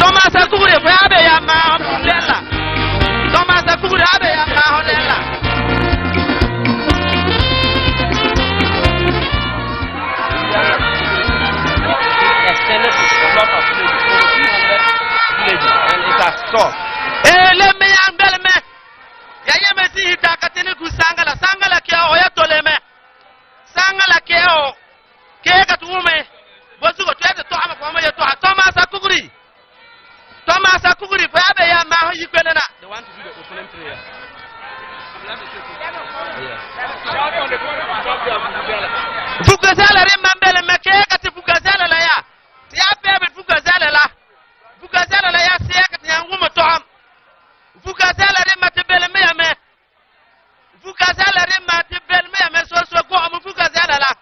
Thomas Akuri Fabe Yama Holela. Thomas Akuri Abe Yama Holela. Extended a lot of villages and it has stopped. Let me Ambelme. Yayameti Takatini Kusangala, Sangala Keo, Yatoleme, Sangala Keo, Kekatume, was to go to the Thomas Akuri. Thomas Akuri, Fabe Yama, you can the one to do the opening prayer. Fukazala remambele mekeka ti fukazala la ya. Ti apebe fukazala la. Fukazala la ya sieka ti yangumo toham. Fukazala remate bele me. Fukazala remate bele me so go am fukazala la.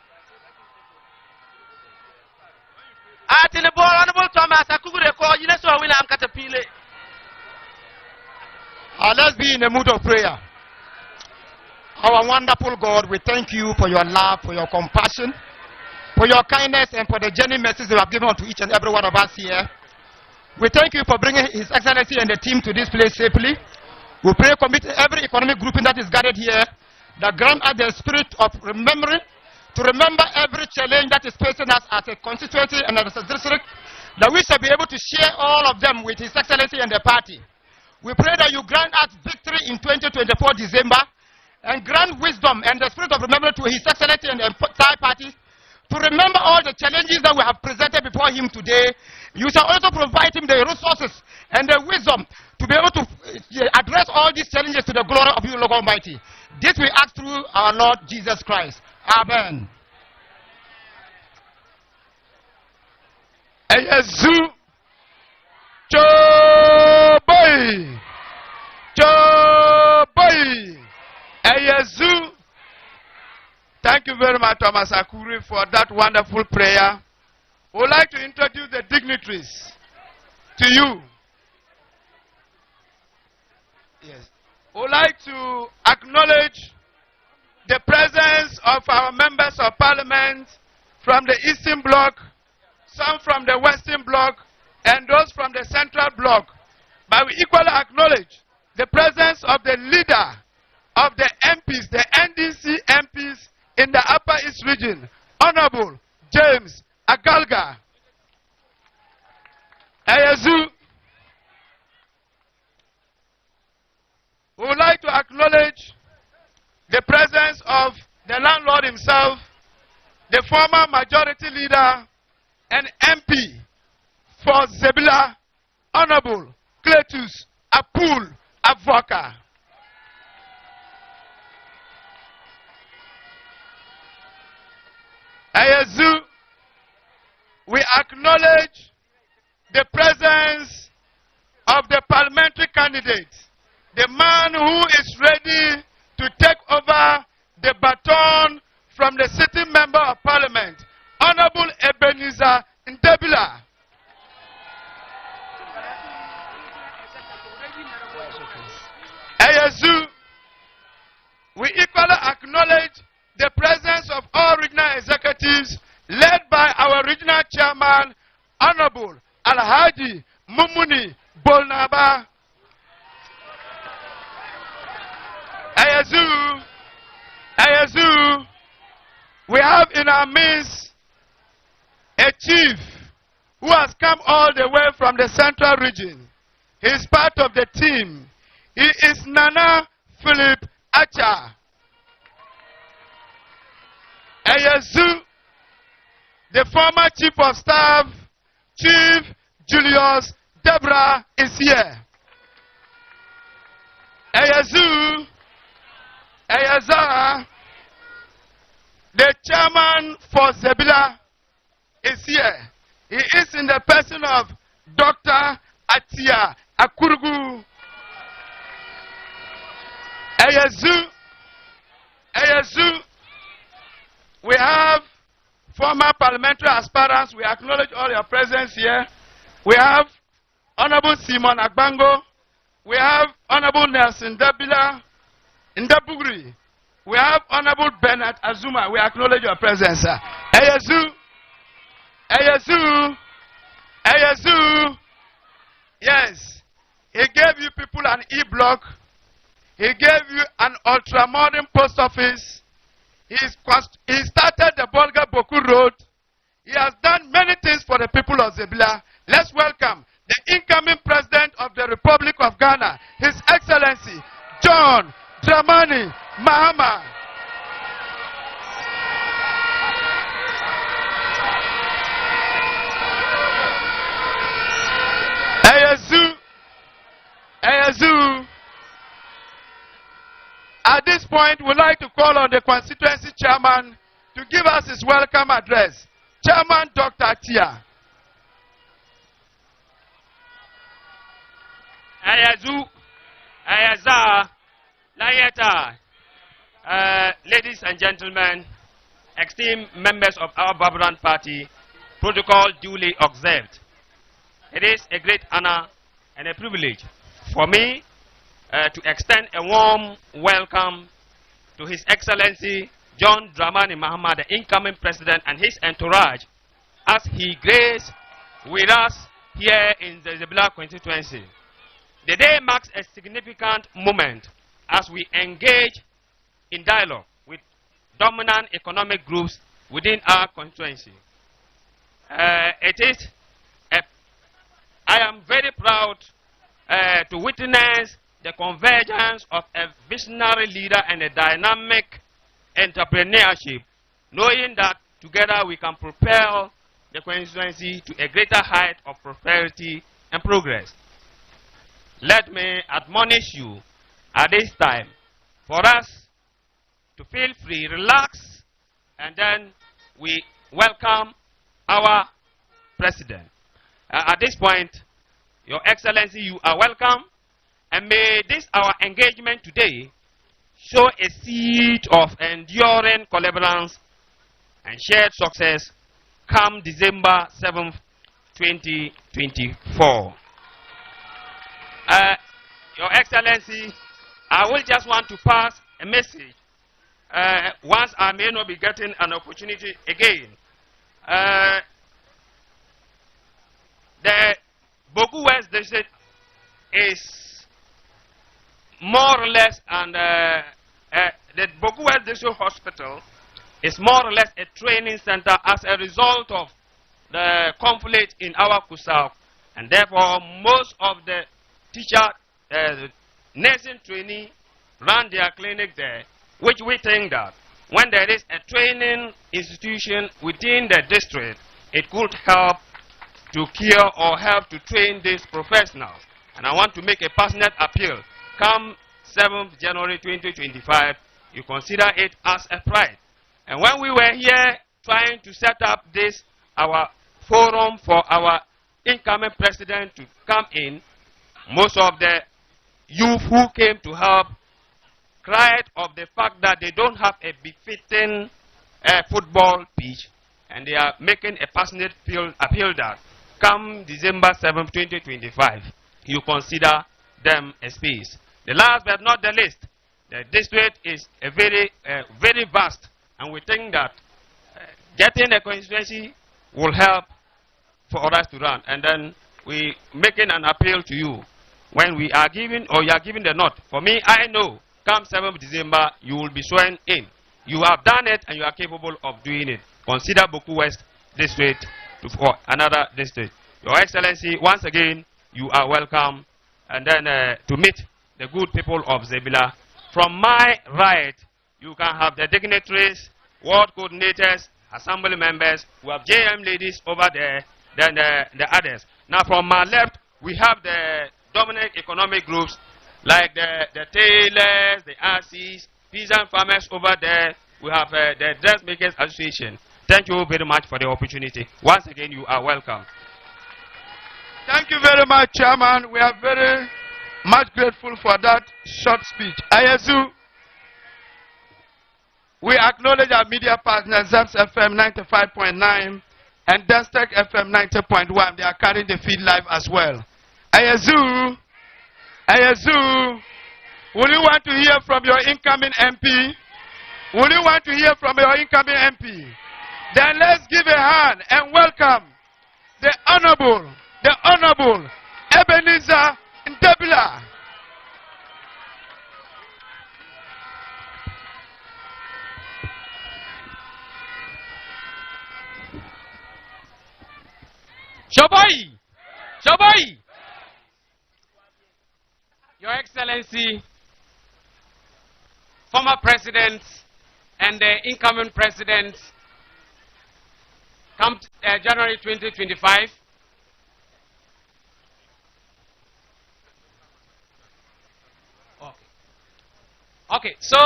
Ati ne bolo ne Thomas Akugure ko yine so wina am katapile. Let's be in a mood of prayer. Our wonderful God, we thank you for your love, for your compassion, for your kindness, and for the genuine message you have given to each and every one of us here. We thank you for bringing His Excellency and the team to this place safely. We pray commit every economic grouping that is gathered here, that grant us the spirit of remembering, to remember every challenge that is facing us as a constituency and as a district, that we shall be able to share all of them with His Excellency and the party. We pray that you grant us victory in 2024 December, and grant wisdom and the spirit of remembrance to His Excellency and the entire party to remember all the challenges that we have presented before him today. You shall also provide him the resources and the wisdom to be able to address all these challenges to the glory of you, Lord Almighty. This we ask through our Lord Jesus Christ. Amen. Eyezu Choboy Choboy Eyezu. Thank you very much, Thomas Akuri, for that wonderful prayer. We would like to introduce the dignitaries to you. Yes. We would like to acknowledge the presence of our members of parliament from the Eastern Bloc, some from the Western Bloc, and those from the Central Bloc. But we equally acknowledge the presence of the leader of the MPs, the NDC MPs in the Upper East region, Honorable James Agalga. Eyezu. We would like to acknowledge the presence of the landlord himself, the former majority leader and MP for Zebilla, Honorable Cletus Apul Avoka. Eyezu, we acknowledge the presence of the parliamentary candidate, the man who is ready to take over the baton from the sitting member of parliament, Honorable Ebenezer Zebilla. Eyezu, we equally acknowledge the presence of all regional executives led by our regional chairman, Honorable Alhaji Mumuni Bolnaba. Eyezu, we have in our midst a chief who has come all the way from the central region. He is part of the team. He is Nana Philip Acha. Eyezu, the former chief of staff, Chief Julius Debra, is here. Eyezu, the chairman for Zebilla, is here. He is in the person of Dr. Atia Akurugu. Eyezu, we have former parliamentary aspirants. We acknowledge all your presence here. We have Honorable Simon Agbango. We have Honorable Nelson Zebilla Ndabugri. We have Honorable Bernard Azuma. We acknowledge your presence, sir. Eyezu, He gave you people an e-block. He gave you an ultra-modern post office. He started the Bolga Boku Road. He has done many things for the people of Zebilla. Let's welcome the incoming president of the Republic of Ghana, His Excellency, John Dramani Mahama. Ayazu. At this point, we'd like to call on the constituency chairman to give us his welcome address. Chairman Dr. Tia. Ayazu, Ayaza, Layeta, ladies and gentlemen, esteemed members of our Babylon party, protocol duly observed. It is a great honor and a privilege for me to extend a warm welcome to His Excellency John Dramani Mahama, the incoming president, and his entourage as he graced with us here in the Zebilla constituency. The day marks a significant moment as we engage in dialogue with dominant economic groups within our constituency. I am very proud to witness the convergence of a visionary leader and a dynamic entrepreneurship, knowing that together we can propel the constituency to a greater height of prosperity and progress. Let me admonish you at this time for us to feel free, relax, and then we welcome our president. At this point, Your Excellency, you are welcome, and may this our engagement today show a seed of enduring collaboration and shared success come December 7th, 2024. Your Excellency, I will just want to pass a message once I may not be getting an opportunity again. The Boku West District is more or less, and the Boku West District Hospital is more or less a training center as a result of the conflict in our Kusau, and therefore most of the nursing trainee run their clinic there, which we think that when there is a training institution within the district, it could help to cure or help to train these professionals. And I want to make a passionate appeal. Come 7th January 2025, you consider it as a pride. And when we were here trying to set up this, our forum for our incoming president to come in, most of the youth who came to help cried of the fact that they don't have a befitting football pitch, and they are making a passionate appeal that come December 7th, 2025, you consider them a space. The last but not the least, the district is a very vast, and we think that getting a constituency will help for us to run. And then we making an appeal to you. When we are giving, or you are giving the nod, for me, I know, come 7th December, you will be sworn in. You have done it, and you are capable of doing it. Consider Boku West District for another district. Your Excellency, once again, you are welcome, and then to meet the good people of Zebilla. From my right, you can have the dignitaries, ward coordinators, assembly members. We have JM ladies over there, then the others. Now from my left, we have the dominant economic groups like the tailors, the RCs, peasant farmers over there. We have the dressmakers association. Thank you very much for the opportunity. Once again, you are welcome. Thank you very much, Chairman. We are very much grateful for that short speech. Ayazu, we acknowledge our media partners, ZEMS FM 95.9 and Destec FM 90.1. They are carrying the feed live as well. Ayazu, will you want to hear from your incoming MP? Will you want to hear from your incoming MP? Then let's give a hand and welcome the Honorable Ebenezer Zebilla. Your Excellency, former President and the incoming President, come January 2025. Okay, so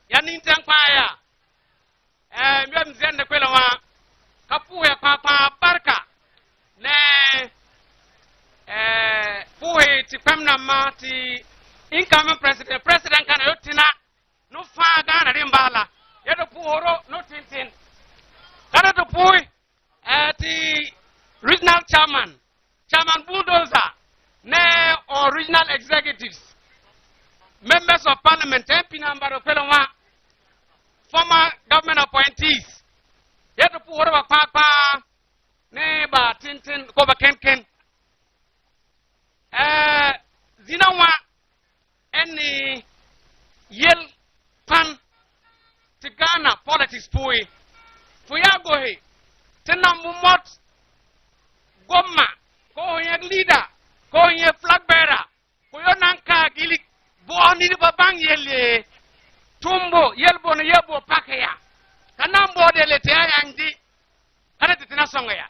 yanintan kwaya mwem zende kwela wa kapuwe kwa barka ne puwe ti pamna ma ti incoming president kana yotina no fa gana rimbala yedo puhoro no tintin kana to puwe ti regional chairman bulldozer ne or regional executives, members of parliament, MP number of former government appointees, yet to put over papa, neighbor, tintin, cover ken. Zinawa, any yell pan, Tigana politics pui, Fuyagohe, Tenamumot, Goma, go leader. Koye flag bearer, koyo nanka gilik, bo ni babang yele, tumbo yelbo no yebo pakeya, kana mbode le te ayangdi, kana titina songa ya.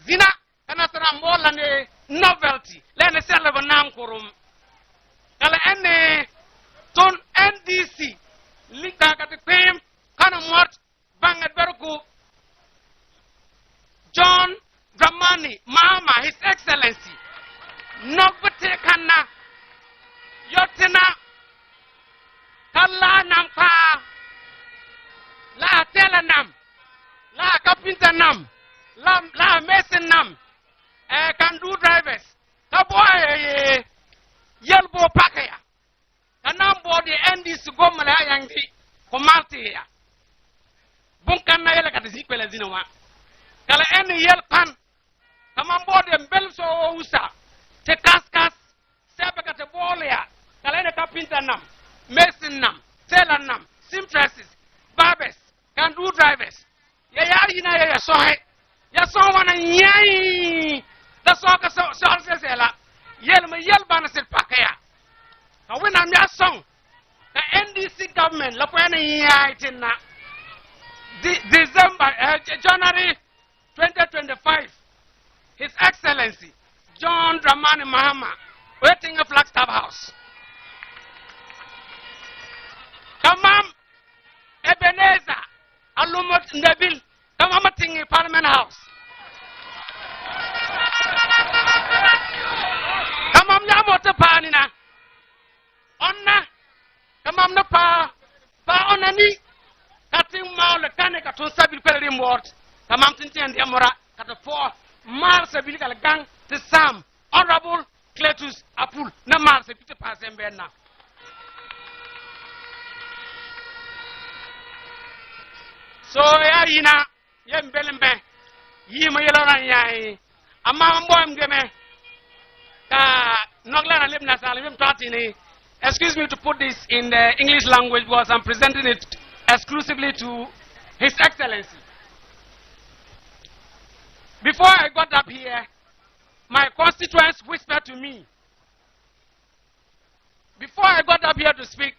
Zina kana tara mbola ne novelty, le ne sele banam kurum. Kala ene ton NDC, lika kati kwem, kana mort bangat beruku. John Dramani Mahama, His Excellency. Nobute kana yotina kala nampa la tela nam la kapinta nam la mesin nam can do drivers kaboy yelbo pakaya kanambo de endis gomala yangdi ko marti ya bunkan na yela kata zikwela zinawa kala en yel pan kamambo de mbel so usa te kaskas sebe kate bolia kalene kapinta nam mason nam tailor nam seamstresses barbers can do drivers ya yina ya sohe ya so wana nyai da so ka so sela yel bana sel pakaya ka wena mi asong ka NDC government la ko yana nyai tinna December January 2025 His Excellency John Dramani Mahama, waiting a Flagstaff House. Kamam Ebenezer Alumot Nabil, Kamamating Parliament House. Kamam Yamoto Panina. Onna Kamam no pa onani cutting maul canica to Sabil Pellerim ward. Kamam Tinti and Yamora cut a 4 Mars Abilical gang. The Sam, Honorable Cletus Apul, na Mars, Peter Passemberna. So, yina, yem belembe, yima yellow yai, a mambo game, Noglan Libna Salim Tatini. Excuse me to put this in the English language because I'm presenting it exclusively to His Excellency. Before I got up here, my constituents whispered to me. Before I got up here to speak,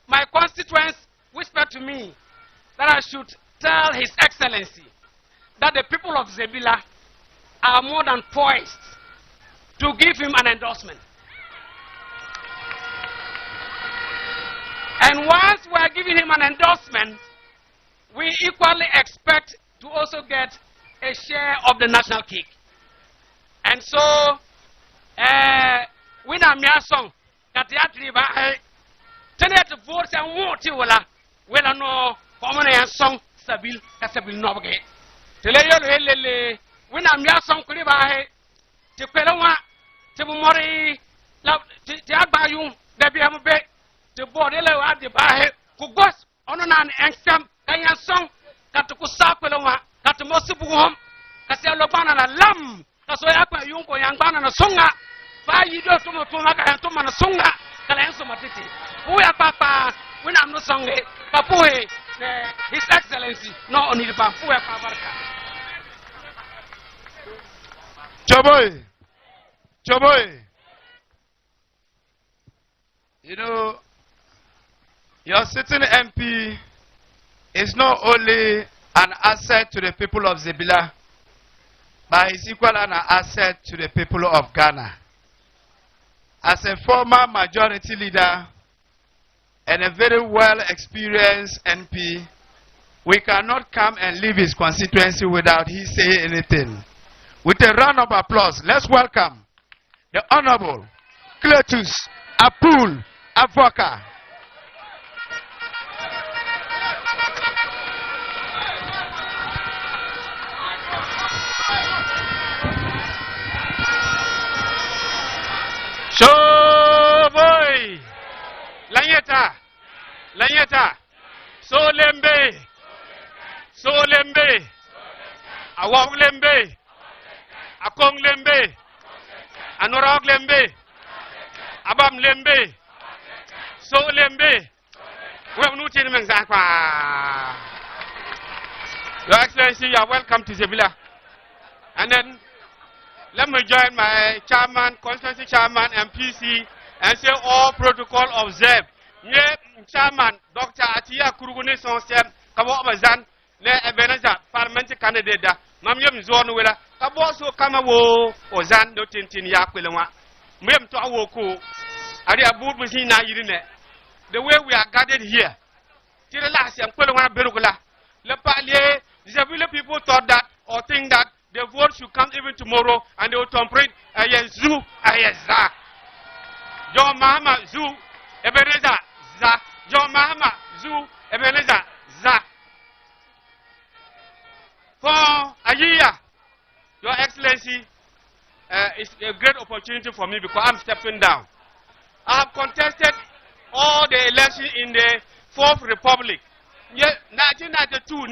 my constituents whispered to me that I should tell His Excellency that the people of Zebilla are more than poised to give him an endorsement. And once we are giving him an endorsement, we equally expect to also get a share of the national cake. And so, we na miasong katiatri ba tenet vote and want wala no common and song sabil kasabil nobe tele yolo helele we na miasong kuri ba te kwelawa te mori la te agbayun da bi ambe te bodele wa de ba ku gos ono na ensam kanya song katuku sakwelawa katmosibuhom kaselo bana na lam so yakwa yunko yangana na songa fa yido tumo ka tuma na songa kala enso matiti uya papa wina no songe papuhe His Excellency no oniripa fu ya barka Chaboy Choboy, you know, your sitting MP is not only an asset to the people of Zebilla, but is equal an asset to the people of Ghana. As a former majority leader and a very well experienced MP, we cannot come and leave his constituency without he saying anything. With a round of applause, let's welcome the Honorable Cletus Apul Avoka. Shoboy, Lanyeta, Solembe, Awong Lembe, Akong Lembe, Anorog Lembe, Abam Lembe, So Lembe, Webnutin Menzakwa. Your Excellency, you are welcome to Zebilla. And then let me join my chairman, constituency chairman, and PC, and say all protocol observed. Nye chairman, Dr. Atia Kuruguni Sonsem, Kabo Bazan, Ne Ebenezer, parliamentary candidate, Mamyam Zonwilla, Kabo so Kamawo, Ozan, no Tintin Yakwilama, Mem to Awoko, Aria Bubusina Yirine. The way we are gathered here, till the last and Kulama Berugula, Le Palier, Zebilla people thought that or think that the vote should come even tomorrow and they will temperate a zoo, a za. John Mahama zoo, Ebenezer, za. John Mahama zoo, Ebenezer, za. For a year, Your Excellency, it's a great opportunity for me because I'm stepping down. I have contested all the elections in the Fourth Republic. 1992,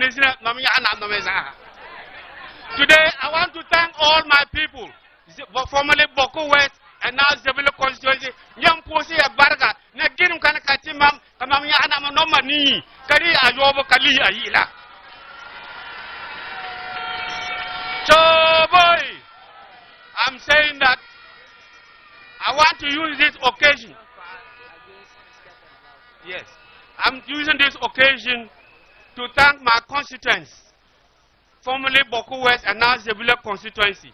today, I want to thank all my people, formerly Boko West and now Zebilla Constituency. Young Posi Barga, Nagirim Kanakatimam, Kamamia Anamonomani, Kari Ayobo Kali Ayila. So, boy, I'm saying that I want to use this occasion. Yes, I'm using this occasion to thank my constituents, formerly Boko West and now Zebilla Constituency,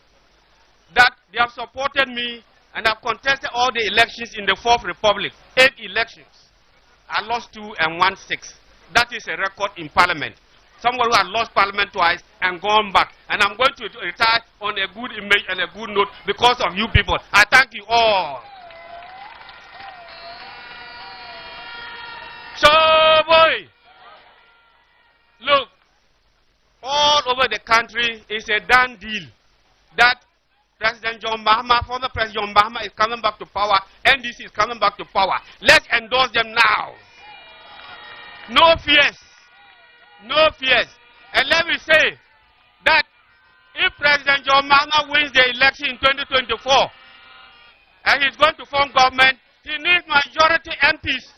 that they have supported me and have contested all the elections in the Fourth Republic. 8 elections. I lost 2 and won 6. That is a record in Parliament. Someone who had lost Parliament twice and gone back. And I'm going to retire on a good image and a good note because of you people. I thank you all. So, boy, look, all over the country is a done deal that President John Mahama, former President John Mahama is coming back to power, NDC is coming back to power. Let's endorse them now. No fears. No fears. And let me say that if President John Mahama wins the election in 2024 and he's going to form government, he needs majority MPs.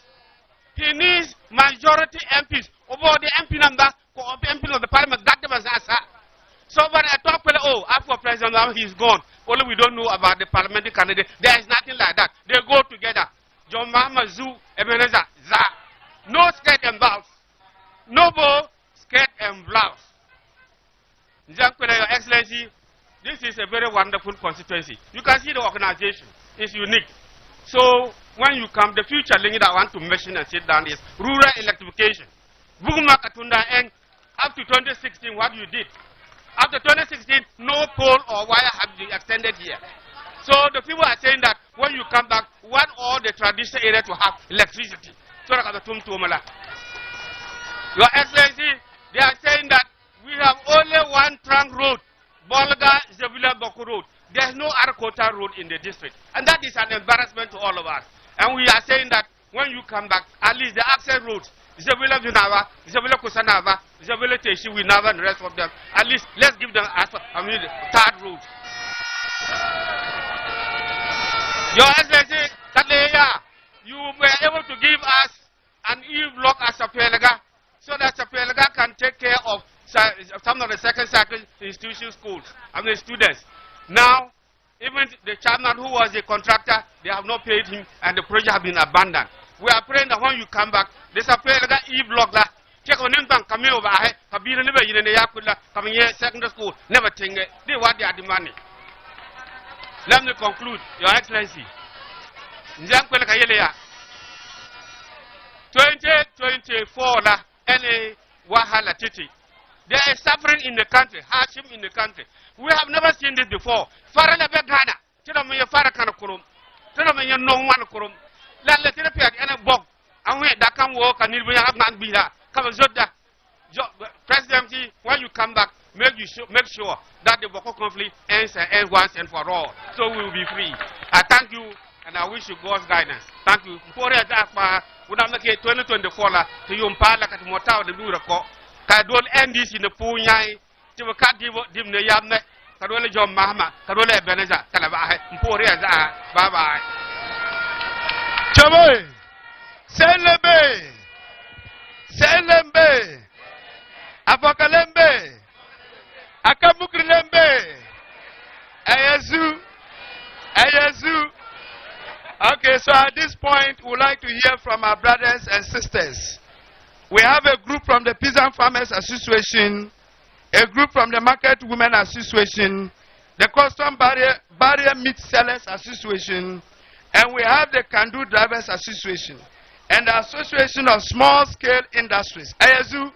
He needs majority MPs. Over the MP number, MP of the parliament, that was us. So when I talk with after President Mahama, he's gone. Only we don't know about the parliamentary candidate. There is nothing like that. They go together. John Mahama, Zoo, Ebenezer, Za. No skirt and blouse. No bow, skirt and blouse. Your Excellency, this is a very wonderful constituency. You can see the organization is unique. So when you come, the future link that I want to mention and sit down is rural electrification. Buguma Katunda, and up to 2016, what you did. After 2016, no pole or wire have been extended here. So the people are saying that when you come back, want all the traditional areas to have electricity. Your Excellency, they are saying that we have only one trunk road, Bolga Zebilla Boko Road. There is no Arakota road in the district. And that is an embarrassment to all of us. And we are saying that when you come back, at least the access roads, Zebilla Vinava, Zebilla Kusanava, Zebilla Teshi, Winava, and the rest of them, at least let's give them the third route. Your Excellency, you were able to give us an E-block as Sapelaga so that Sapelaga can take care of some of the second cycle institution schools, students. Now, Even the chairman who was a contractor, they have not paid him and the project has been abandoned. We are praying that when you come back, there's a prayer like E-block la. Take on them come over here, Kabila never in the Yakula, coming here, secondary school, never think it. They want their money. Let me conclude, Your Excellency. 2024 la any wahala titi. There is suffering in the country, hardship in the country. We have never seen this before. Fara la be Ghana. Tira me fara kana kurum. Tira me no one kurum. La la tira pe ana bok. Anwe da kan wo kanil bi have nan bi la. Come zoda. Presidency, when you come back, make sure that the Boko conflict ends once and for all. So we will be free. I thank you and I wish you God's guidance. Thank you. Mpore zakwa una make 2024 la to yumpala kat mota de dura ko. Ka dol endis in the punyai to ka dim ne yamne ka dole jom mahama ka dole beneza kala ba mpore za bye bye. Chamoy. Selembe. Apokalembe. Akamukrilembe. Ayazu. Okay, so at this point, we would like to hear from our brothers and sisters. We have a group from the Peasant Farmers Association, a group from the Market Women Association, the Custom Barrier Meat Sellers Association, and we have the Kandu Drivers Association, and the Association of Small Scale Industries, Ayazu.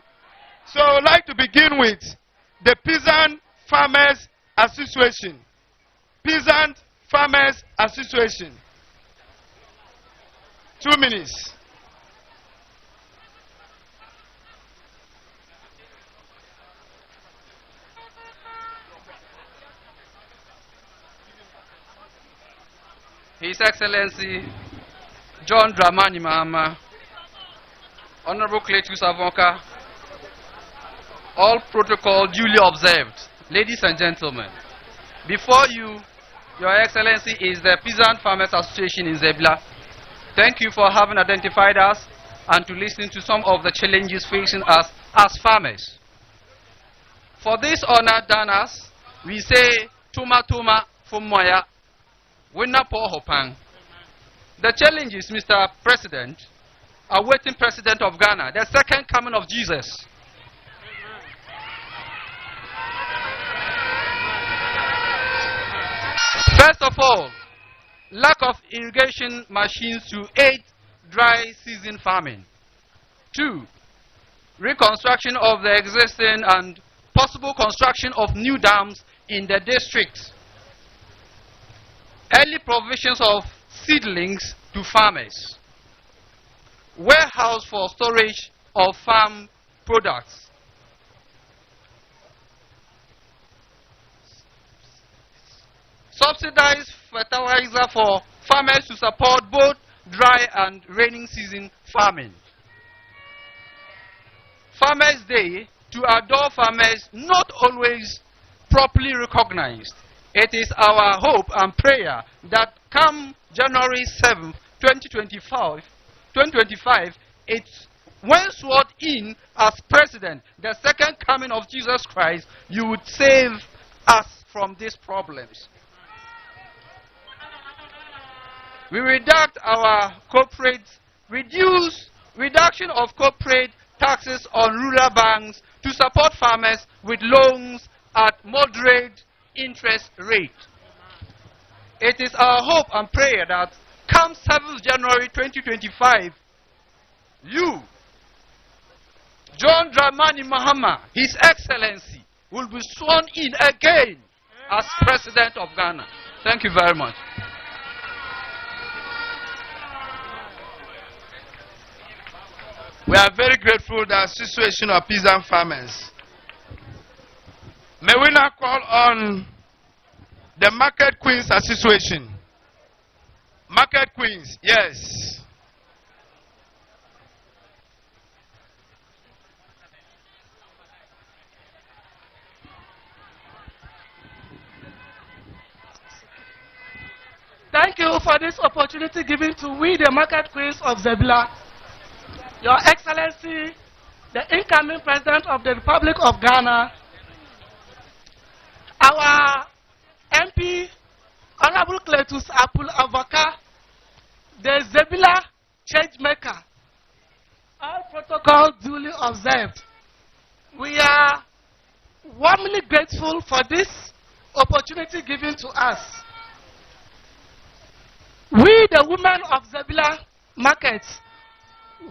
So I would like to begin with the Peasant Farmers Association. Peasant Farmers Association. 2 minutes. His Excellency John Dramani Mahama, Honorable Cletus Avonka, all protocol duly observed. Ladies and gentlemen, before you, Your Excellency, is the Peasant Farmers Association in Zebilla. Thank you for having identified us and to listen to some of the challenges facing us as farmers. For this honor done us, we say Tuma Tuma Fumoya, Winna Po Hopang. The challenges, Mr. President, awaiting President of Ghana, the second coming of Jesus. First of all, lack of irrigation machines to aid dry season farming. 2, reconstruction of the existing and possible construction of new dams in the district. Early provisions of seedlings to farmers. Warehouse for storage of farm products. Subsidized fertilizer for farmers to support both dry and rainy season farming. Farmers' Day to adore farmers not always properly recognized. It is our hope and prayer that come January 7th, 2025, when sworn in as president, the second coming of Jesus Christ, you would save us from these problems. We reduction of corporate taxes on rural banks to support farmers with loans at moderate interest rate. It is our hope and prayer that come 7th January 2025, you, John Dramani Mahama, His Excellency, will be sworn in again as President of Ghana. Thank you very much. We are very grateful that Association of Peasant Farmers. May we now call on the Market Queens Association. Market Queens, yes. Thank you for this opportunity given to we, the Market Queens of Zebilla. Your Excellency, the incoming President of the Republic of Ghana, our MP Cletus Apul Avaka, the Zebilla change maker. All protocols duly observed. We are warmly grateful for this opportunity given to us. We, the women of Zebilla Market,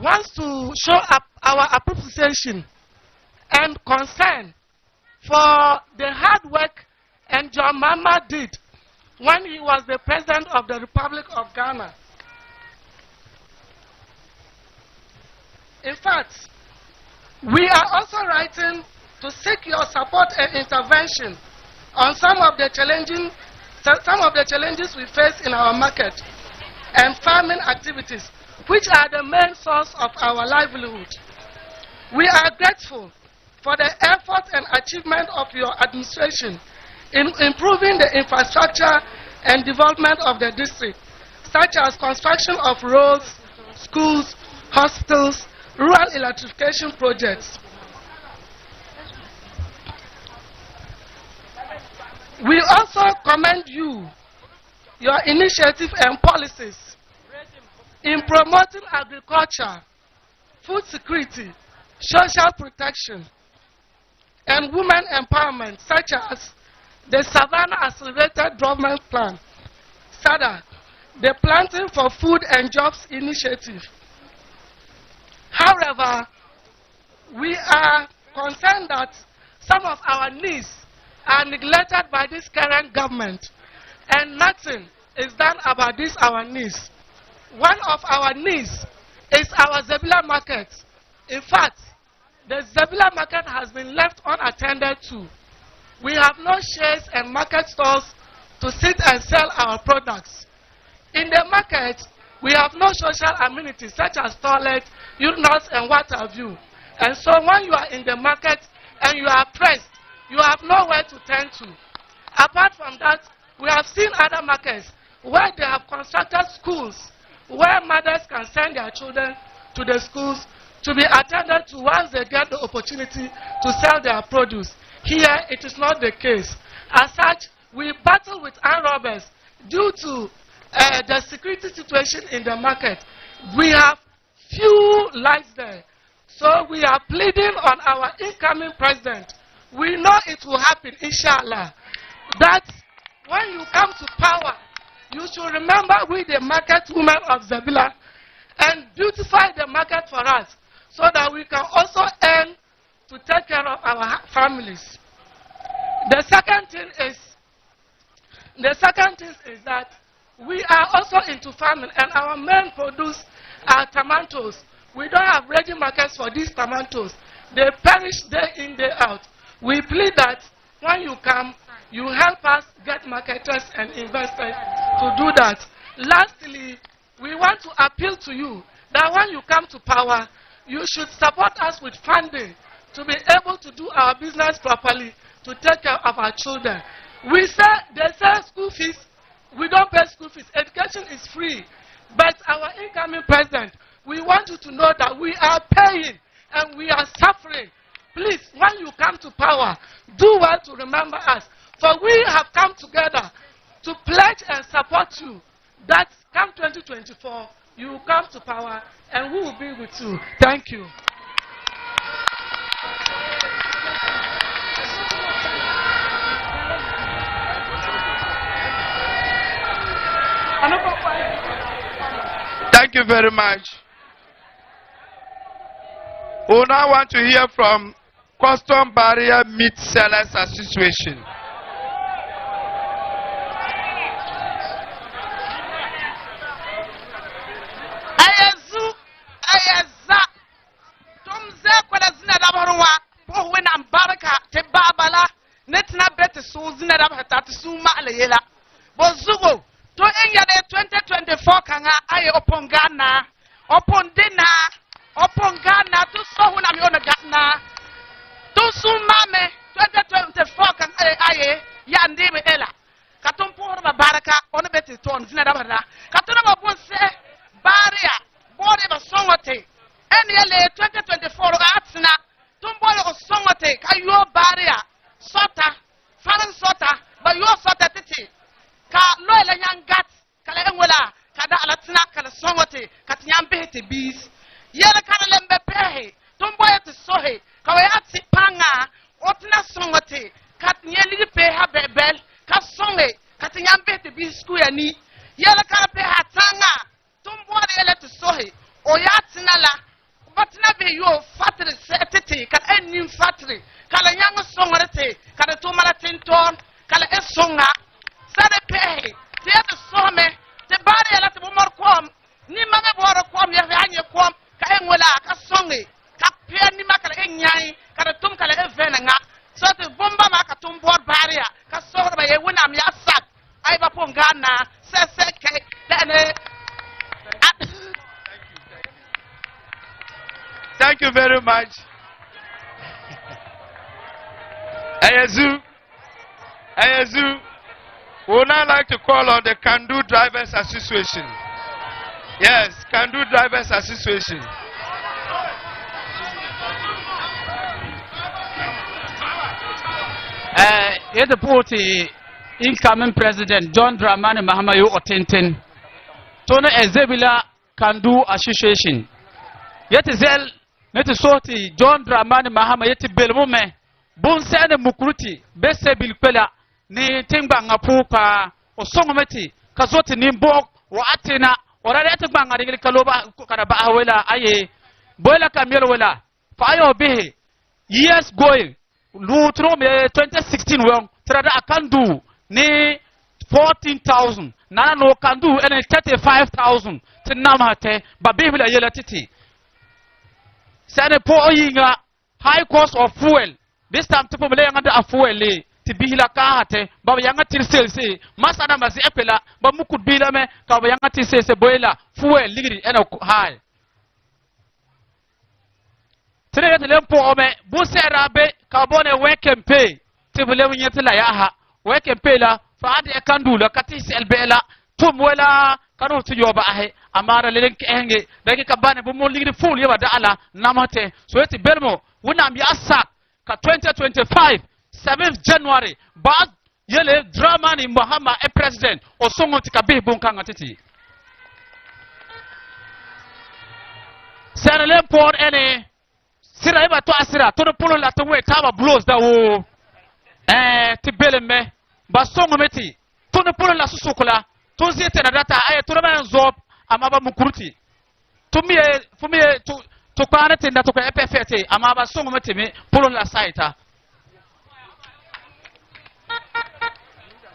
want to show up our appreciation and concern for the hard work and John Mama did when he was the President of the Republic of Ghana. In fact, we are also writing to seek your support and intervention on some of the challenges we face in our market and farming activities, which are the main source of our livelihood. We are grateful for the effort and achievement of your administration in improving the infrastructure and development of the district, such as construction of roads, schools, hospitals, rural electrification projects. We also commend you, your initiative and policies in promoting agriculture, food security, social protection, and women empowerment, such as the Savannah Accelerated Development Plan, SADA, the Planting for Food and Jobs Initiative. However, we are concerned that some of our needs are neglected by this current government, and nothing is done about this our needs. One of our needs is our Zebilla market. In fact, the Zebilla market has been left unattended to. We have no sheds and market stores to sit and sell our products. In the market, we have no social amenities such as toilets, urinals, and what have you. And so when you are in the market and you are pressed, you have nowhere to turn to. Apart from that, we have seen other markets where they have constructed schools where mothers can send their children to the schools to be attended to once they get the opportunity to sell their produce. Here, it is not the case. As such, we battle with armed robbers due to the security situation in the market. We have few lights there. So we are pleading on our incoming president. We know it will happen, inshallah, that when you come to power, you should remember we the market women of Zebilla and beautify the market for us so that we can also earn to take care of our families. The second thing is that we are also into farming, and our main produce are tomatoes. We don't have ready markets for these tomatoes. They perish day in, day out. We plead that when you come, you help us get marketers and investors to do that. Lastly, we want to appeal to you that when you come to power, you should support us with funding to be able to do our business properly, to take care of our children. They say school fees, we don't pay school fees. Education is free. But our incoming president, we want you to know that we are paying and we are suffering. Please, when you come to power, do well to remember us. For we have come together to pledge and support you that come 2024, you will come to power and we will be with you. Thank you. Thank you very much. We now want to hear from Custom Barrier Meat Sellers Association. To enya de 2024 kanga aye upon Ghana, upon Dina, upon Ghana, to so when I'm on Ghana, to Sumame 2024 kan aye yandi me ela. Katum pour ba baraka on beti ton zina da bada. Katuna ba bonse baria body ba songote. Eniele 2024 atsina tumbole o songote kayo baria sota faran sota ba yo sota titi. Ka loela nyanga songote katinyambe te bis yele kana lembe pehe tumbo yete sohe kawayati panga otna songote katinyeli peha bebel ka songe katinyambe te bis kuyani yele kana peha tanga tumbo yele te sohe oyati nala batina be yo fatri setete ka enim fatri kala nyang songorete kada tumala tinton kala esonga sade pehe te some te bari ala te bumor kwam ni mame boro kwam ya anye kwam ka enwela ka songe ka pia ni makala enyai kada tum kala evena nga so te bomba ma ka tum bor baria ka sohra ba ye wona mi asak ai ba pongana se ke dane. Thank you very much. Ayazu, we would now like to call on the Kandu Drivers Association. Yes, Kandu Drivers Association. Here the party incoming President John Dramani Mahama yu Otenten. Tono Zebilla Kandu Association. Yet zel neti sorti John Dramani Mahama yeti belmume bon sene mukruti bese bilpela ni timba ngapuka osongometi kazoti nimbok wa atina orare timba ngari kaloba kana ba awela aye boyla kamelo wela fa ayo be years going lutro me 2016 won trada akandu ni 14,000 nana no kandu ene 35,000 tinamate babibila yela titi sene po oyinga high cost of fuel this time to pumele yanga da fuel le ti bihila ka hate ba yanga tirsel se masana masi epela ba mukud bila me ka ba yanga tirsel se boila fuel ligri ena high tire te lempo ome bu sera be ka bone weken pay ti bule nyeti la ya ha weken pay la fa ade kandula kati sel bela tum wala kanu tu yoba ahe amara lelen kenge dagi kabane bu mo ligri full yoba da ala namate so yeti belmo wona mi asak ka 2025 7th January ba yele Dramani Mahama e president o songo ti kabe bunkanga titi sera lempor ene sira iba to asira to no polo la to we taba blows da wo ti beleme ba songo meti to no polo la susukula to zete na data ay to na zob amaba mukurti to miye fumiye to kwana tinda to ko EPFT amaba songo meti me polo la saita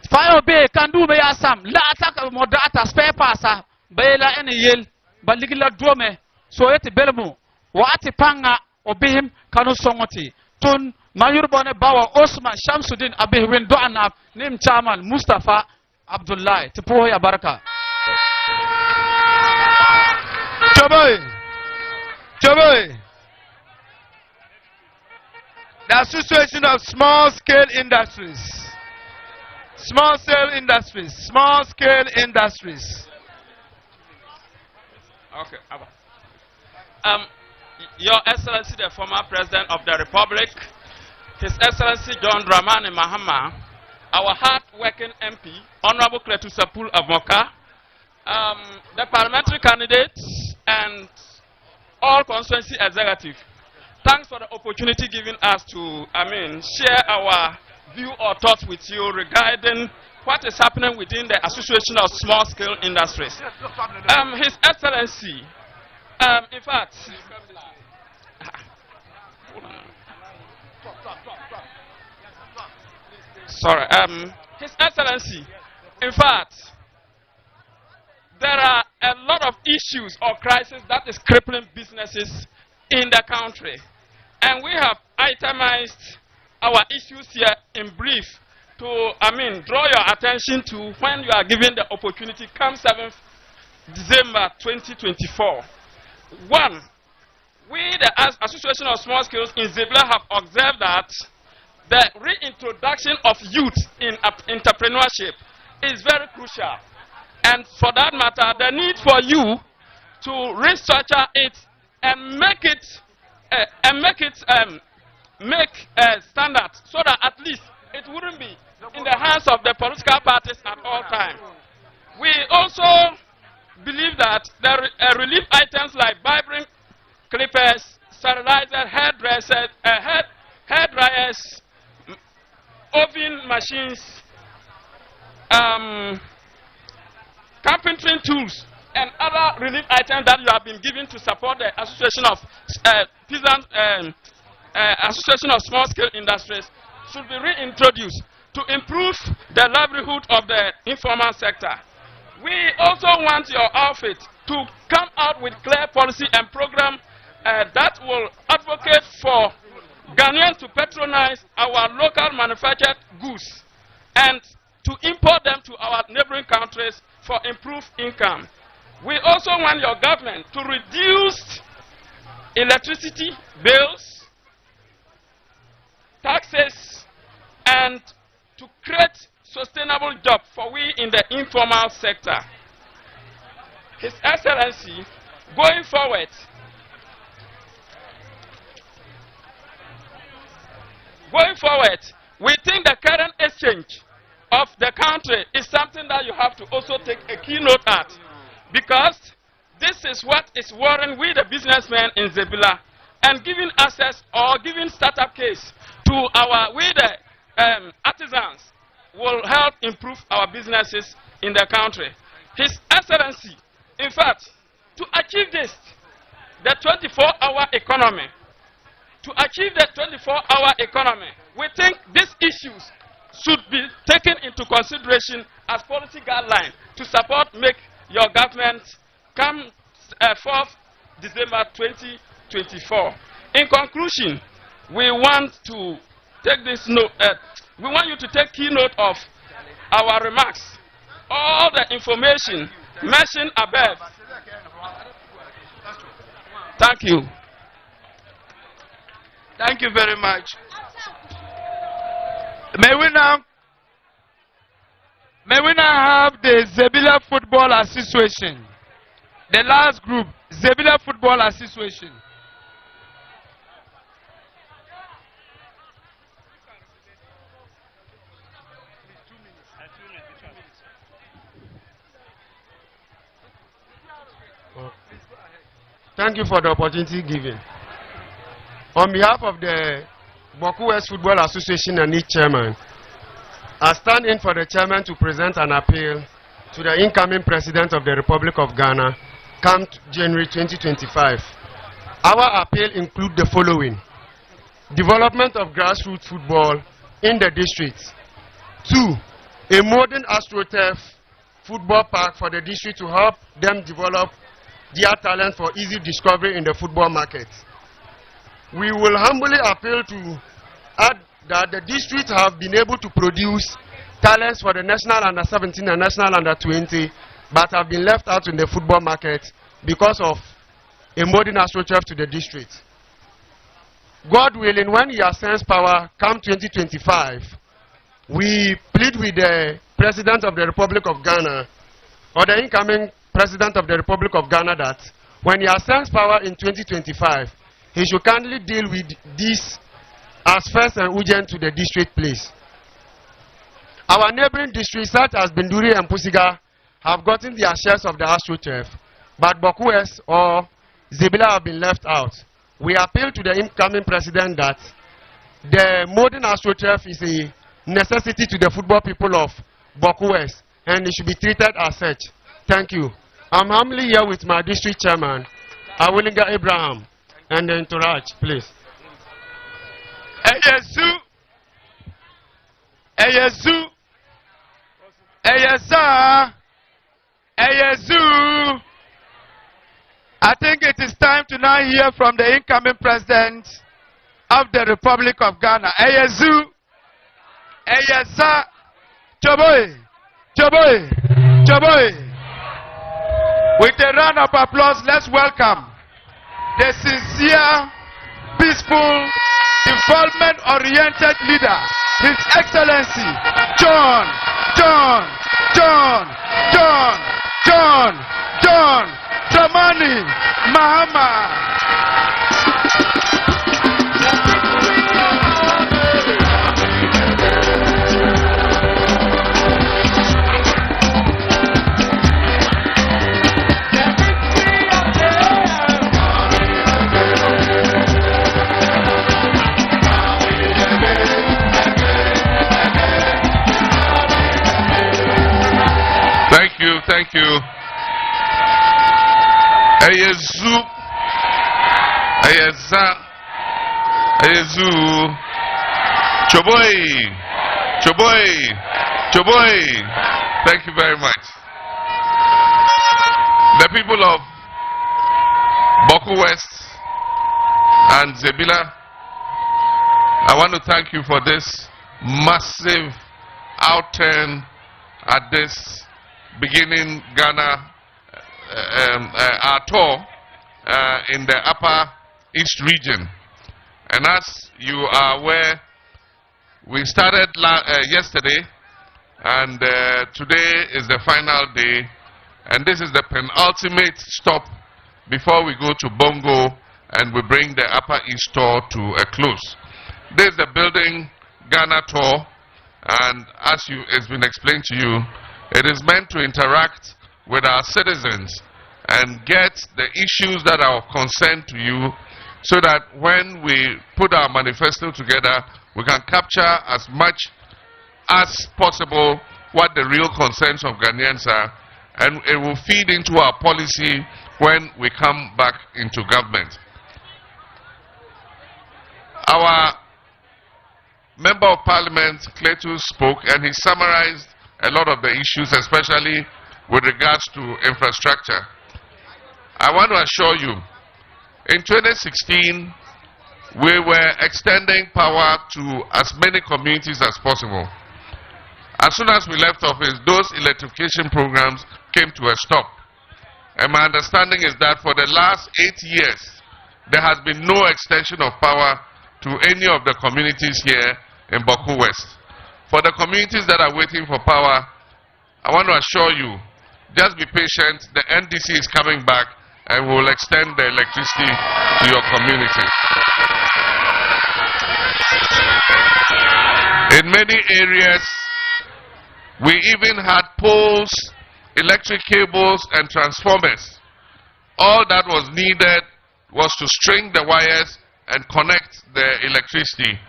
fayo be kandu be asam la ataka modata spare pasa bayla ene yel baligila drome so yeti belmu waati panga obihim kanu songoti tun mayurbone bawa Osman Shamsuddin abihwin do anab nim chairman Mustafa Abdullah tipo ya baraka Choboy. The Association of Small Scale Industries. Small scale industries. Okay. Your Excellency, the former President of the Republic, His Excellency John Dramani Mahama, our hard-working MP, Honorable Kletusapul Avoka, the parliamentary candidates, and all constituency executives. Thanks for the opportunity given us to, share our view or thoughts with you regarding what is happening within the Association of Small Scale Industries. His Excellency, in fact, His Excellency, in fact, there are a lot of issues or crises that is crippling businesses in the country. And we have itemized our issues here in brief to, draw your attention to when you are given the opportunity come 7th December 2024. One, we, the Association of Small Scales in Zebilla, have observed that the reintroduction of youth in entrepreneurship is very crucial. And for that matter, the need for you to restructure it and make a standard so that at least it wouldn't be in the hands of the political parties at all times. We also believe that the relief items like vibrant clippers, sterilizer, hair dryers, oven machines, carpentry tools, and other relief items that you have been given to support the Association of Association of Small Scale Industries should be reintroduced to improve the livelihood of the informal sector. We also want your outfit to come out with clear policy and program that will advocate for Ghanaians to patronize our local manufactured goods and to import them to our neighboring countries for improved income. We also want your government to reduce electricity bills, taxes, and to create sustainable jobs for we in the informal sector. His Excellency, going forward, we think the current exchange of the country is something that you have to also take a keynote at, because this is what is worrying with the businessmen in Zebilla and giving access or giving startup case to our artisans will help improve our businesses in the country. His Excellency, in fact, to achieve this, the 24-hour economy, we think these issues should be taken into consideration as policy guidelines to support make your government come 4th December 2024. In conclusion, we want to take this note. We want you to take key note of our remarks. All the information mentioned above. Thank you. Thank you very much. May we now have the Zebilla Football Association. The last group, Zebilla Football Association. Thank you for the opportunity given. On behalf of the WoezorTV Football Association and its chairman, I stand in for the chairman to present an appeal to the incoming president of the Republic of Ghana, come January 2025. Our appeal includes the following: development of grassroots football in the districts. 2, a modern AstroTurf football park for the district to help them develop their talent for easy discovery in the football market. We will humbly appeal to add that the districts have been able to produce talents for the national under-17 and national under-20, but have been left out in the football market because of a modern AstroTurf to the district. God willing, when He ascends power, come 2025, we plead with the President of the Republic of Ghana, or the incoming President of the Republic of Ghana, that when he ascends power in 2025, he should kindly deal with this as first and urgent to the district, please. Our neighboring districts, such as Binduri and Pusiga, have gotten their shares of the AstroTurf, but WoezorTV or Zebilla have been left out. We appeal to the incoming president that the modern AstroTurf is a necessity to the football people of WoezorTV, and it should be treated as such. Thank you. I'm humbly here with my district chairman, Awilinga Abraham, and the entourage, please. Eyesu, Eyesu, Eyesa, Eyesu. I think it is time to now hear from the incoming president of the Republic of Ghana. Eyesu, Eyesa, Choboy, Choboy, Choboy. With a round of applause, let's welcome the sincere, peaceful, involvement-oriented leader, His Excellency John Dramani Mahama. Thank you. Ayezu. Ayeza. Ayezu. Choboy. Choboy. Choboy. Thank you very much. The people of Boku West and Zebilla, I want to thank you for this massive outturn at this beginning Ghana our tour in the Upper East region. And as you are aware, we started yesterday, and today is the final day, and this is the penultimate stop before we go to Bongo and we bring the Upper East tour to a close. This is the Building Ghana tour, and as it's been explained to you, it is meant to interact with our citizens and get the issues that are of concern to you, so that when we put our manifesto together, we can capture as much as possible what the real concerns of Ghanaians are, and it will feed into our policy when we come back into government. Our Member of Parliament, Cletus, spoke, and he summarized a lot of the issues, especially with regards to infrastructure. I want to assure you, in 2016, we were extending power to as many communities as possible. As soon as we left office, those electrification programs came to a stop. And my understanding is that for the last 8 years, there has been no extension of power to any of the communities here in Boku West. For the communities that are waiting for power, I want to assure you, just be patient. The NDC is coming back, and we will extend the electricity to your community. In many areas, we even had poles, electric cables, and transformers. All that was needed was to string the wires and connect the electricity.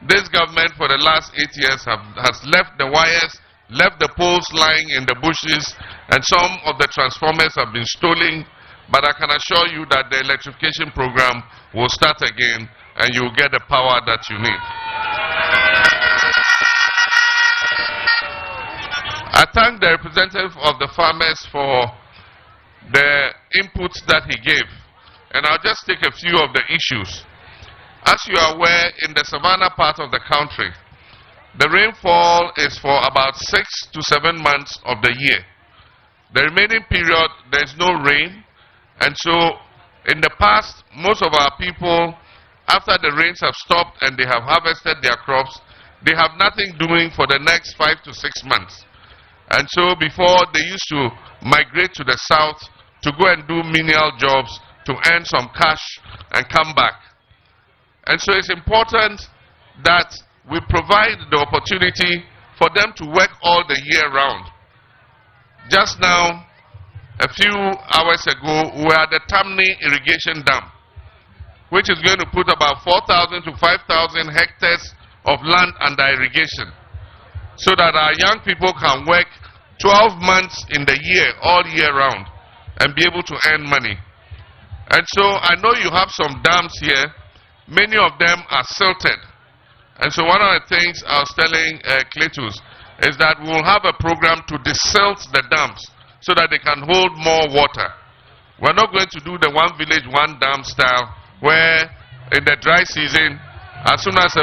This government for the last 8 years has left the wires, left the poles lying in the bushes, and some of the transformers have been stolen. But I can assure you that the electrification program will start again, and you will get the power that you need. I thank the representative of the farmers for the inputs that he gave, and I'll just take a few of the issues. As you are aware, in the savannah part of the country, the rainfall is for about 6 to 7 months of the year. The remaining period, there is no rain, and so in the past, most of our people, after the rains have stopped and they have harvested their crops, they have nothing doing for the next 5 to 6 months. And so before, they used to migrate to the south to go and do menial jobs to earn some cash and come back. And so it's important that we provide the opportunity for them to work all the year round. Just now, a few hours ago, we were at the Tamni Irrigation Dam, which is going to put about 4,000 to 5,000 hectares of land under irrigation, so that our young people can work 12 months in the year, all year round, and be able to earn money. And so I know you have some dams here. Many of them are silted. And so one of the things I was telling Cletus is that we'll have a program to desilt the dams so that they can hold more water. We're not going to do the one village, one dam style, where in the dry season, as soon as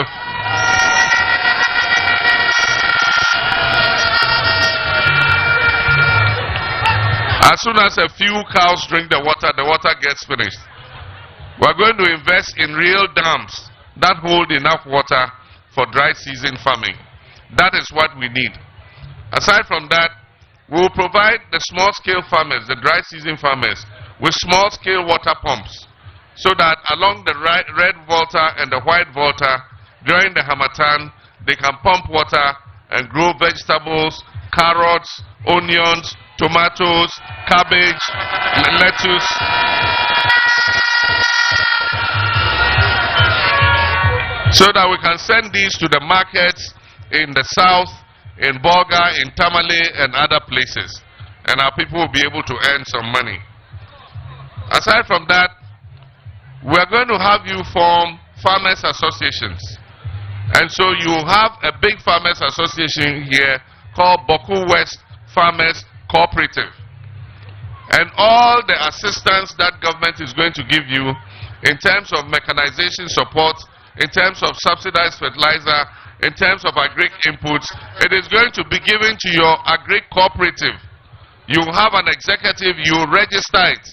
a few cows drink the water gets finished. We're going to invest in real dams that hold enough water for dry season farming. That is what we need. Aside from that, we will provide the small-scale farmers, the dry season farmers, with small-scale water pumps, so that along the red Volta and the white Volta, during the Harmattan, they can pump water and grow vegetables, carrots, onions, tomatoes, cabbage, lettuce. So that we can send these to the markets in the south, in Bolga, in Tamale, and other places. and our people will be able to earn some money. Aside from that, we are going to have you form farmers associations. And so you have a big farmers association here called Boku West Farmers Cooperative. And all the assistance that government is going to give you in terms of mechanization support, in terms of subsidized fertilizer, in terms of agri inputs, it is going to be given to your agri cooperative. You have an executive, you register it.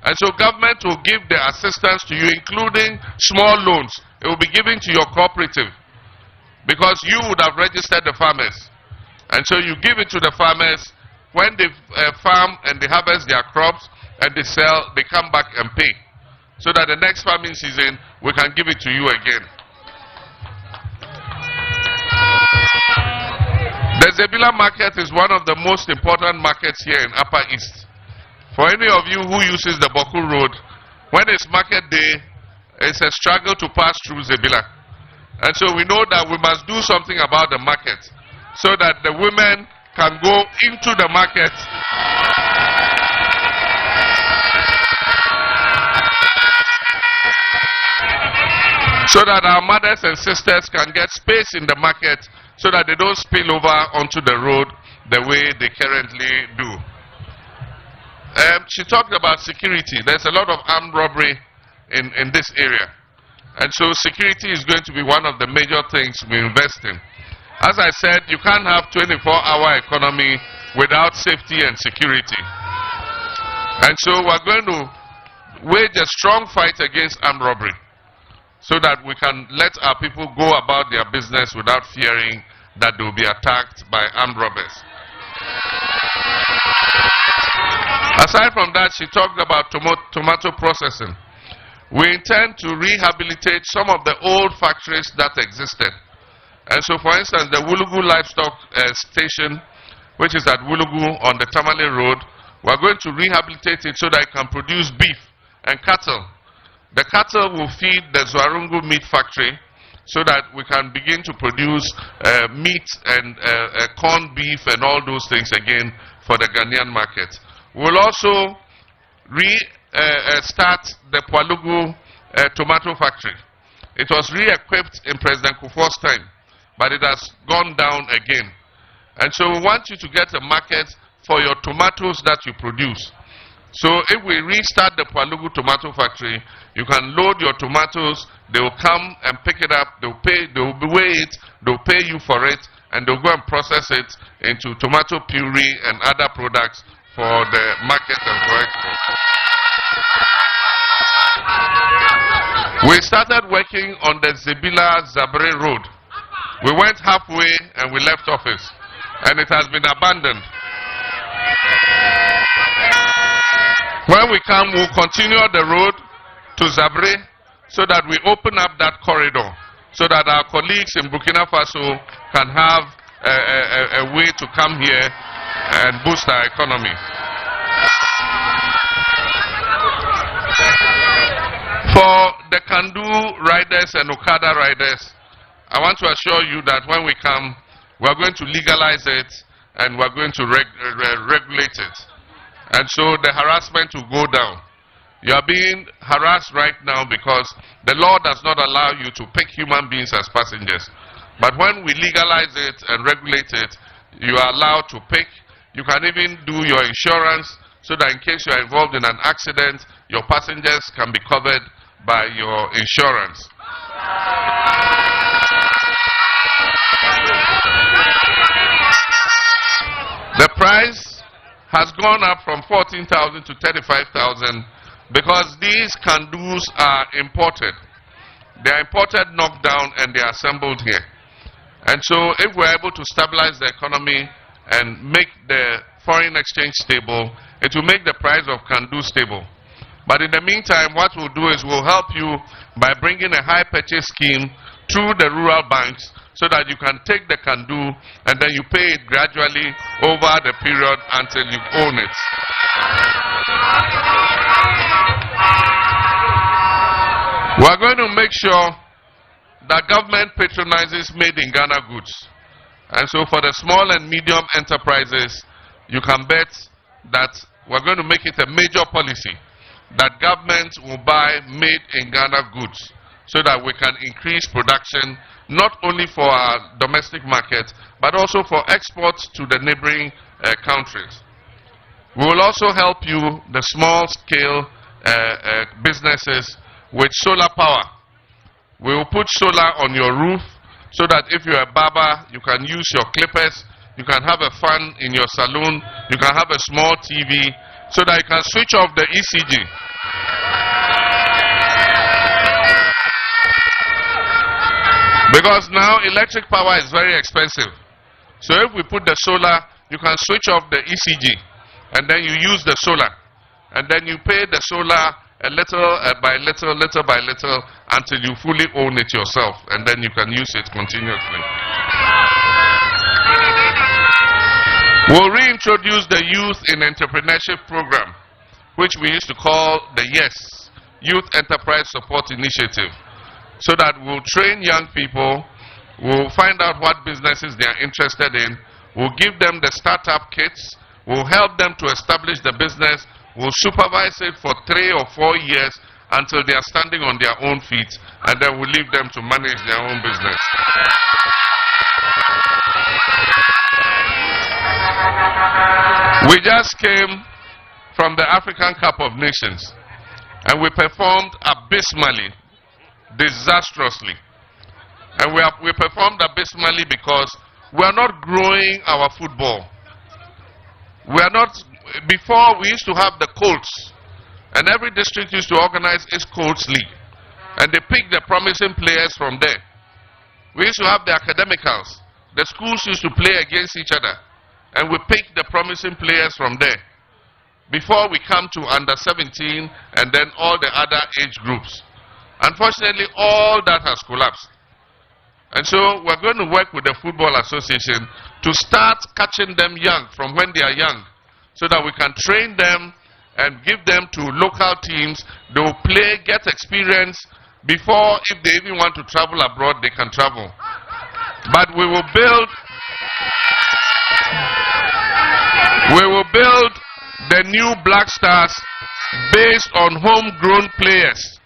And so government will give the assistance to you, including small loans. It will be given to your cooperative because you would have registered the farmers. And so you give it to the farmers. When they farm and they harvest their crops and they sell, they come back and pay. So that the next farming season, we can give it to you again. The Zebilla market is one of the most important markets here in Upper East. For any of you who uses the Boku Road, when it's market day, it's a struggle to pass through Zebilla. And so we know that we must do something about the market so that the women can go into the market so that our mothers and sisters can get space in the market so that they don't spill over onto the road the way they currently do. She talked about security. There's a lot of armed robbery in this area. And so security is going to be one of the major things we invest in. As I said, you can't have 24-hour economy without safety and security. And so we're going to wage a strong fight against armed robbery so that we can let our people go about their business without fearing that they will be attacked by armed robbers. Aside from that, she talked about tomato processing. We intend to rehabilitate some of the old factories that existed. And so, for instance, the Wulugu Livestock Station, which is at Wulugu on the Tamale Road, we're going to rehabilitate it so that it can produce beef and cattle. The cattle will feed the Zwarungu meat factory so that we can begin to produce meat and corned beef and all those things again for the Ghanaian market. We'll also start the Pwalugu tomato factory. It was re-equipped in President Kufuor's time, but it has gone down again. And so we want you to get a market for your tomatoes that you produce. So if we restart the Pwalugu tomato factory, you can load your tomatoes, they will come and pick it up, they will weigh it, they will pay you for it, and they'll go and process it into tomato puree and other products for the market and for export. We started working on the Zebilla-Zabre Road. We went halfway and we left office, and it has been abandoned. When we come, we'll continue the road to Zabre so that we open up that corridor so that our colleagues in Burkina Faso can have a way to come here and boost our economy. For the Kandu riders and Okada riders, I want to assure you that when we come, we are going to legalize it and we are going to regulate it. And so the harassment will go down. You are being harassed right now because the law does not allow you to pick human beings as passengers. But when we legalize it and regulate it, you are allowed to pick. You can even do your insurance so that in case you are involved in an accident, your passengers can be covered by your insurance. The price has gone up from 14,000 to 35,000 because these Kandus are imported. They are imported, knocked down, and they are assembled here. And so if we're able to stabilize the economy and make the foreign exchange stable, it will make the price of Kandu stable. But in the meantime, what we'll do is we'll help you by bringing a high purchase scheme through the rural banks so that you can take the Kandu and then you pay it gradually over the period until you own it. We're going to make sure that government patronizes made in Ghana goods. And so for the small and medium enterprises, you can bet that we're going to make it a major policy that government will buy made in Ghana goods so that we can increase production not only for our domestic market but also for exports to the neighboring countries. We will also help you, the small scale businesses, with solar power. We will put solar on your roof so that if you're a barber, you can use your clippers, you can have a fan in your salon, you can have a small TV so that you can switch off the ECG. Because now electric power is very expensive. So if we put the solar, you can switch off the ECG and then you use the solar. And then you pay the solar a little by little by little until you fully own it yourself. And then you can use it continuously. We'll reintroduce the Youth in Entrepreneurship Program, which we used to call the YES, Youth Enterprise Support Initiative, so that we'll train young people, we'll find out what businesses they are interested in, we'll give them the startup kits, we'll help them to establish the business, we'll supervise it for 3 or 4 years until they are standing on their own feet, and then we'll leave them to manage their own business. We just came from the African Cup of Nations and we performed abysmally, disastrously. And we performed abysmally because we are not growing our football. We are not, before we used to have the Colts, and every district used to organize its Colts League. And they picked the promising players from there. We used to have the academicals. The schools used to play against each other. And we pick the promising players from there before we come to under 17 and then all the other age groups. Unfortunately, all that has collapsed. And so we're going to work with the Football Association to start catching them young from when they are young so that we can train them and give them to local teams. They will play, get experience before, if they even want to travel abroad, they can travel. But we will build the new Black Stars based on homegrown players,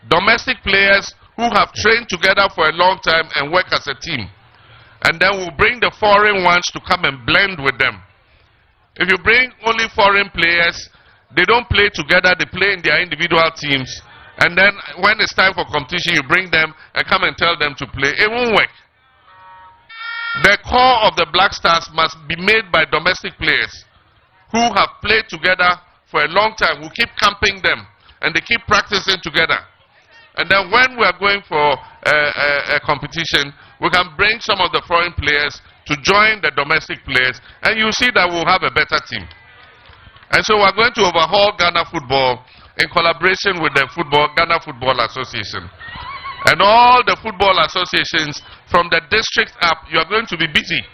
domestic players who have trained together for a long time and work as a team. And then we'll bring the foreign ones to come and blend with them. If you bring only foreign players, they don't play together, they play in their individual teams. And then when it's time for competition, you bring them and come and tell them to play. It won't work. The core of the Black Stars must be made by domestic players who have played together for a long time. We'll keep camping them and they keep practicing together. And then when we are going for a competition, we can bring some of the foreign players to join the domestic players, and you see that we'll have a better team. And so we're going to overhaul Ghana football in collaboration with the Ghana Football Association. And all the football associations from the district up, you are going to be busy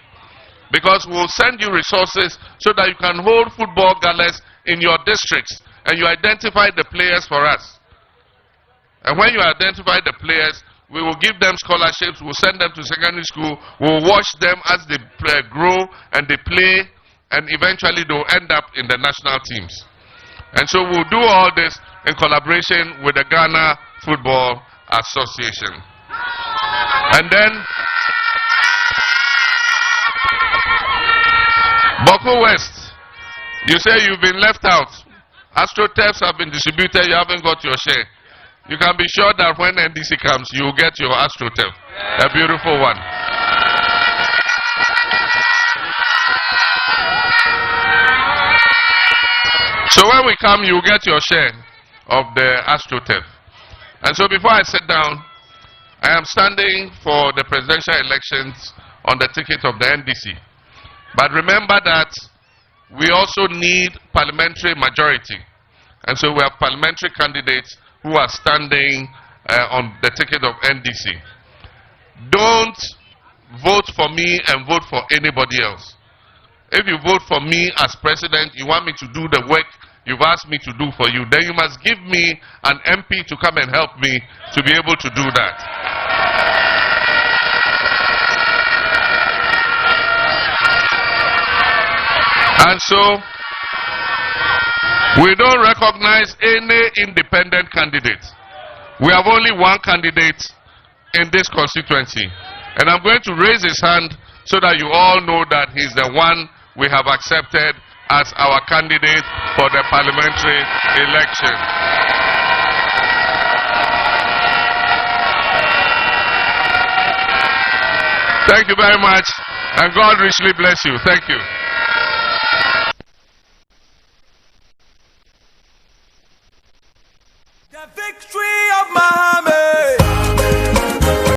because we'll send you resources so that you can hold football galas in your districts and you identify the players for us. And when you identify the players, we will give them scholarships, we'll send them to secondary school, we'll watch them as they grow and they play, and eventually they'll end up in the national teams. And so we'll do all this in collaboration with the Ghana Football Association. And then Boko West, you say you've been left out. AstroTurfs have been distributed, you haven't got your share. You can be sure that when NDC comes, you will get your AstroTurf, a beautiful one. So when we come, you will get your share of the AstroTurf. And so before I sit down, I am standing for the presidential elections on the ticket of the NDC. But remember that we also need parliamentary majority. And so we have parliamentary candidates who are standing on the ticket of NDC. Don't vote for me and vote for anybody else. If you vote for me as president, you want me to do the work you've asked me to do for you, then you must give me an MP to come and help me to be able to do that. And so We don't recognize any independent candidate. We have only one candidate in this constituency. And I'm going to raise his hand so that you all know that he's the one we have accepted as our candidate for the parliamentary election. Thank you very much, and God richly bless you. Thank you. The victory of Muhammad.